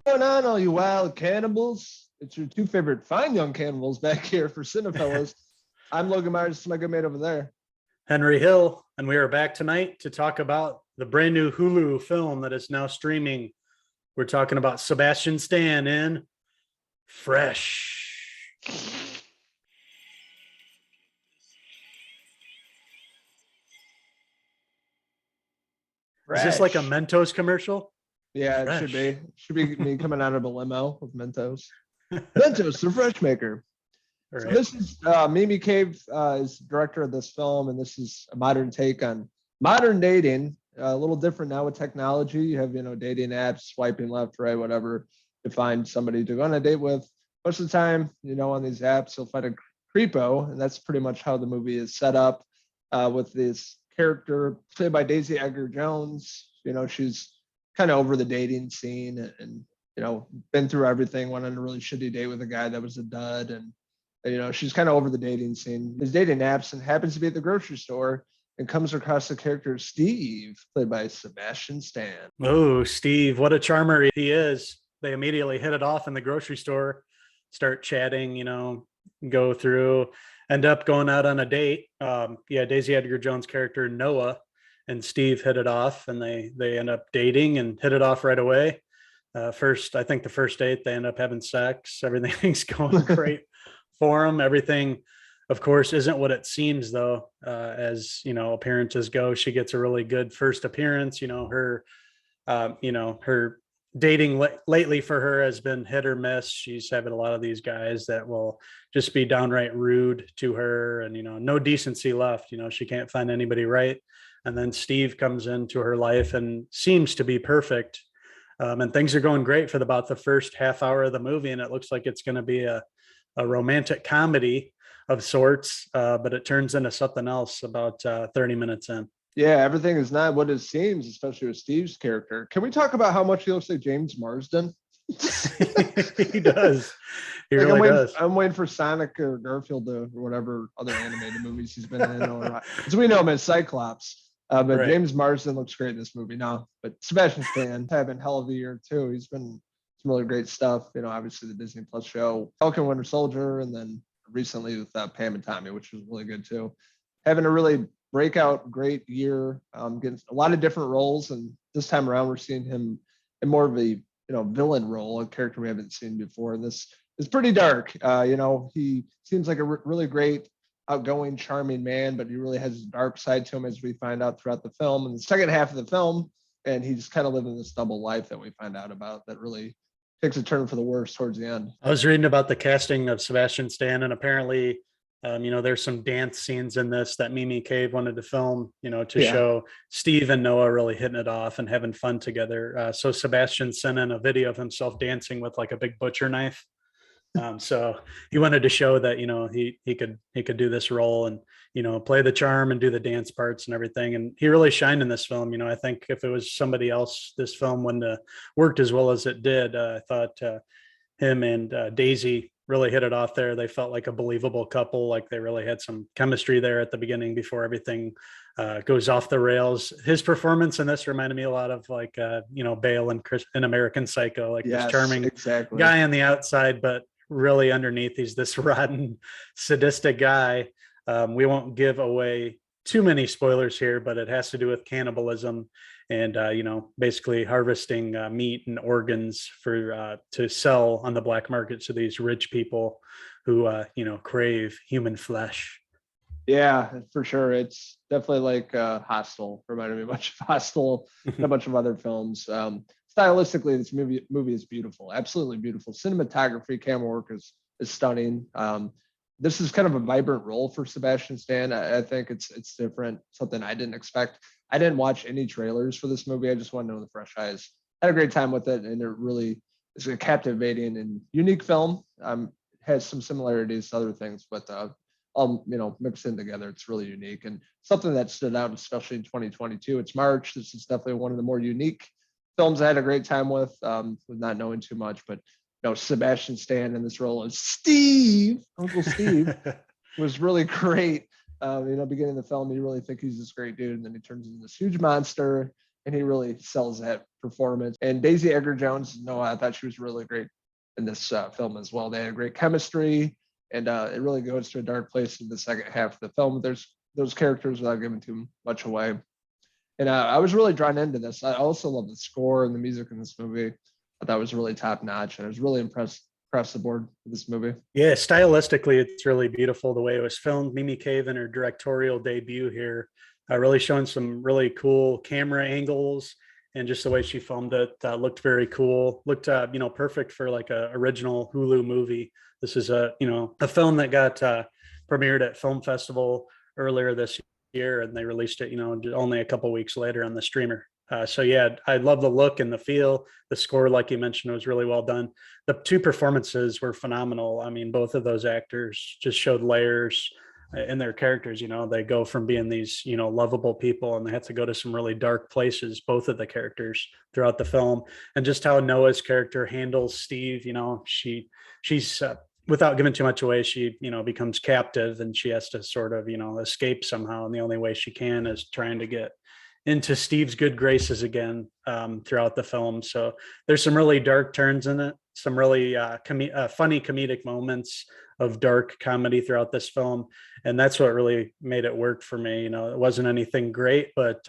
Going on, all you wild cannibals? It's your two favorite fine young cannibals back here for Cinefellas. I'm Logan Myers. It's my good mate over there. Henry Hill, and we are back tonight to talk about the brand new Hulu film that is now streaming. We're talking about Sebastian Stan in Fresh. Is this like a Mentos commercial? Yeah, Fresh. it should be. It should be me coming out of a limo with Mentos. Mentos, the fresh maker. All So right. this is Mimi Cave is director of this film, and this is a modern take on modern dating. A little different now with technology. You have dating apps, swiping left, right, whatever to find somebody to go on a date with. Most of the time, on these apps, you'll find a creepo, and that's pretty much how the movie is set up with this character played by Daisy Edgar-Jones. She's kind of over the dating scene and been through everything, went on a really shitty date with a guy that was a dud, and she's kind of over the dating scene. He's dating apps and happens to be at the grocery store and comes across the character Steve, played by Sebastian Stan. Oh, Steve, what a charmer he is. They immediately hit it off in the grocery store, start chatting, go through, end up going out on a date. Daisy Edgar-Jones' character Noah and Steve hit it off, and they end up dating and hit it off right away. I think the first date, they end up having sex. Everything's going great for them. Everything, of course, isn't what it seems, though. As appearances go, she gets a really good first appearance. Her dating lately for her has been hit or miss. She's having a lot of these guys that will just be downright rude to her, and no decency left. She can't find anybody right. And then Steve comes into her life and seems to be perfect. And things are going great for about the first half hour of the movie, and it looks like it's going to be a romantic comedy of sorts, but it turns into something else about 30 minutes in. Yeah, everything is not what it seems, especially with Steve's character. Can we talk about how much he looks like James Marsden? He does. He really does. I'm waiting for Sonic or Garfield or whatever other animated movies he's been in. So we know him as Cyclops. But right. James Marsden looks great in this movie now. But Sebastian Stan having hell of a year too. He's been some really great stuff. Obviously the Disney Plus show, Falcon Winter Soldier, and then recently with Pam and Tommy, which was really good too. Having a really breakout great year, getting a lot of different roles, and this time around we're seeing him in more of a villain role, a character we haven't seen before. And this is pretty dark. He seems like a really great, outgoing, charming man, but he really has a dark side to him, as we find out throughout the film. And the second half of the film, and he's kind of living this double life that we find out about that really takes a turn for the worse towards the end. I was reading about the casting of Sebastian Stan, and apparently, there's some dance scenes in this that Mimi Cave wanted to film, to show Steve and Noah really hitting it off and having fun together. So Sebastian sent in a video of himself dancing with like a big butcher knife. So he wanted to show that, he could do this role and, play the charm and do the dance parts and everything. And he really shined in this film. I think if it was somebody else, this film wouldn't have worked as well as it did. I thought him and Daisy really hit it off there. They felt like a believable couple. Like they really had some chemistry there at the beginning before everything goes off the rails. His performance in this reminded me a lot of like, Bale in American Psycho, like this charming guy on the outside, but really underneath he's this rotten, sadistic guy. We won't give away too many spoilers here, but it has to do with cannibalism and basically harvesting meat and organs for to sell on the black market to these rich people who crave human flesh. Yeah, for sure. It's definitely like Hostel. Reminded me much of Hostel and a bunch of other films. Stylistically, this movie is beautiful, absolutely beautiful. Cinematography, camera work is stunning. This is kind of a vibrant role for Sebastian Stan. I think it's different, something I didn't expect. I didn't watch any trailers for this movie. I just wanted to know the fresh eyes. Had a great time with it, and it really is a captivating and unique film. Has some similarities to other things, but all mixed in together. It's really unique and something that stood out, especially in 2022. It's March. This is definitely one of the more unique films I had a great time with not knowing too much, but Sebastian Stan in this role as Steve, Uncle Steve, was really great. Beginning of the film, you really think he's this great dude, and then he turns into this huge monster. and he really sells that performance. And Daisy Edgar-Jones, no, I thought she was really great in this film as well. They had great chemistry, and it really goes to a dark place in the second half of the film. There's those characters without giving too much away. And I was really drawn into this. I also love the score and the music in this movie. I thought was really top notch, and I was really impressed across the board with this movie. Yeah, stylistically, it's really beautiful the way it was filmed. Mimi Cave in her directorial debut here, really showing some really cool camera angles, and just the way she filmed it looked very cool. Looked, perfect for like a original Hulu movie. This is a film that got premiered at Film Festival earlier this year, and they released it, only a couple weeks later on the streamer. So yeah, I love the look and the feel. The score, like you mentioned, was really well done. The two performances were phenomenal. I mean, both of those actors just showed layers in their characters. They go from being these, lovable people, and they have to go to some really dark places, both of the characters throughout the film. And just how Noah's character handles Steve, she's without giving too much away, she, becomes captive, and she has to sort of, escape somehow. And the only way she can is trying to get into Steve's good graces again throughout the film. So there's some really dark turns in it, some really funny comedic moments of dark comedy throughout this film. And that's what really made it work for me. It wasn't anything great, but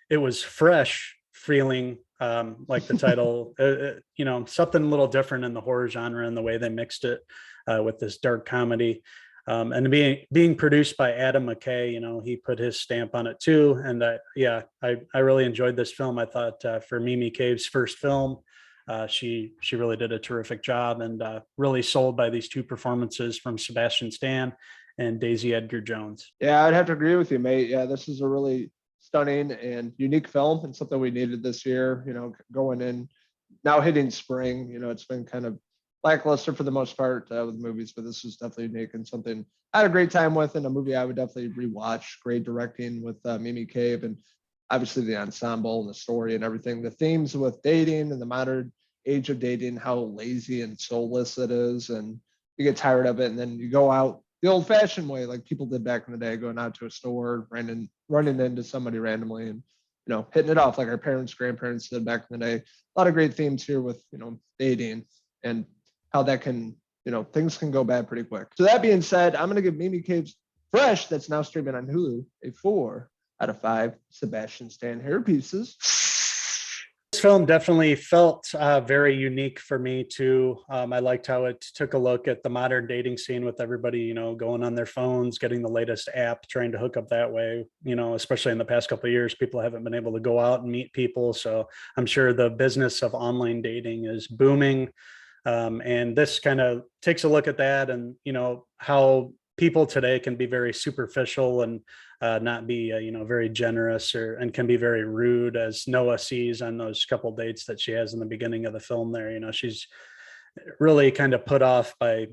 it was fresh feeling, like the title, something a little different in the horror genre and the way they mixed it with this dark comedy. And being produced by Adam McKay, he put his stamp on it too. And I really enjoyed this film. I thought for Mimi Cave's first film, she really did a terrific job, and really sold by these two performances from Sebastian Stan and Daisy Edgar-Jones. Yeah, I'd have to agree with you, mate. Yeah, this is a really stunning and unique film, and something we needed this year. Going in now, hitting spring. It's been kind of lackluster for the most part with movies, but this was definitely unique and something I had a great time with, and a movie I would definitely rewatch. Great directing with Mimi Cave, and obviously the ensemble and the story and everything. The themes with dating and the modern age of dating, how lazy and soulless it is, and you get tired of it, and then you go out the old-fashioned way, like people did back in the day, going out to a store, running into somebody randomly, and hitting it off like our parents, grandparents did back in the day. A lot of great themes here with dating and how that can, things can go bad pretty quick. So that being said, I'm going to give Mimi Cave's Fresh, that's now streaming on Hulu, a 4 out of 5 Sebastian Stan hair pieces. This film definitely felt very unique for me too. I liked how it took a look at the modern dating scene with everybody, going on their phones, getting the latest app, trying to hook up that way. Especially in the past couple of years, people haven't been able to go out and meet people. So I'm sure the business of online dating is booming. And this kind of takes a look at that, and how people today can be very superficial and not be very generous, and can be very rude, as Noah sees on those couple dates that she has in the beginning of the film there. She's really kind of put off by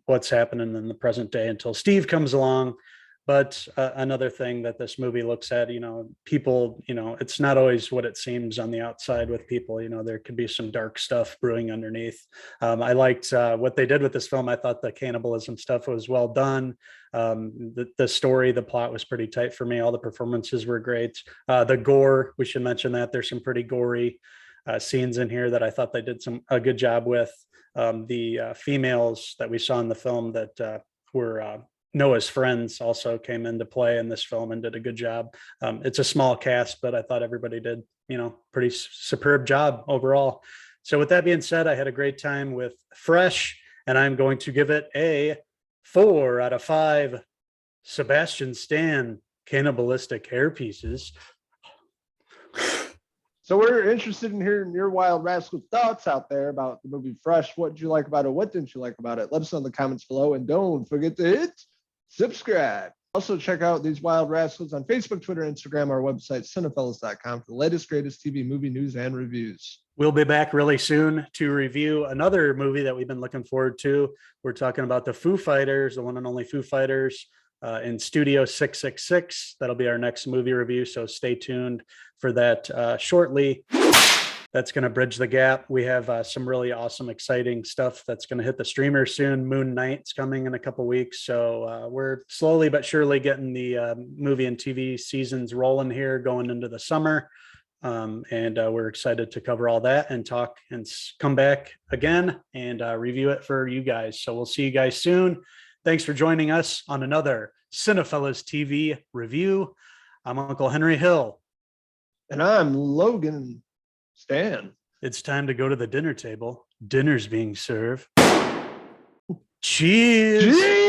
what's happening in the present day until Steve comes along. But another thing that this movie looks at, people, it's not always what it seems on the outside with people. There could be some dark stuff brewing underneath. I liked what they did with this film. I thought the cannibalism stuff was well done. The story, the plot was pretty tight for me. All the performances were great. The gore, we should mention that there's some pretty gory scenes in here that I thought they did a good job with. The females that we saw in the film that were Noah's friends also came into play in this film and did a good job. It's a small cast, but I thought everybody did, pretty superb job overall. So with that being said, I had a great time with Fresh, and I'm going to give it a 4 out of 5 Sebastian Stan cannibalistic hair pieces. So we're interested in hearing your Wild Rascal thoughts out there about the movie Fresh. What did you like about it? What didn't you like about it? Let us know in the comments below, and don't forget to hit subscribe. Also, check out these Wild Rascals on Facebook, Twitter, Instagram, our website, cinefellas.com, for the latest, greatest TV movie news and reviews. We'll be back really soon to review another movie that we've been looking forward to. We're talking about the Foo Fighters, the one and only Foo Fighters, in Studio 666. That'll be our next movie review, so stay tuned for that shortly. That's going to bridge the gap. We have some really awesome, exciting stuff that's going to hit the streamer soon. Moon Knight's coming in a couple weeks. So we're slowly but surely getting the movie and TV seasons rolling here, going into the summer. And we're excited to cover all that and talk and come back again and review it for you guys. So we'll see you guys soon. Thanks for joining us on another Cinefellas TV review. I'm Uncle Henry Hill. And I'm Logan Stan. It's time to go to the dinner table. Dinner's being served. Cheers.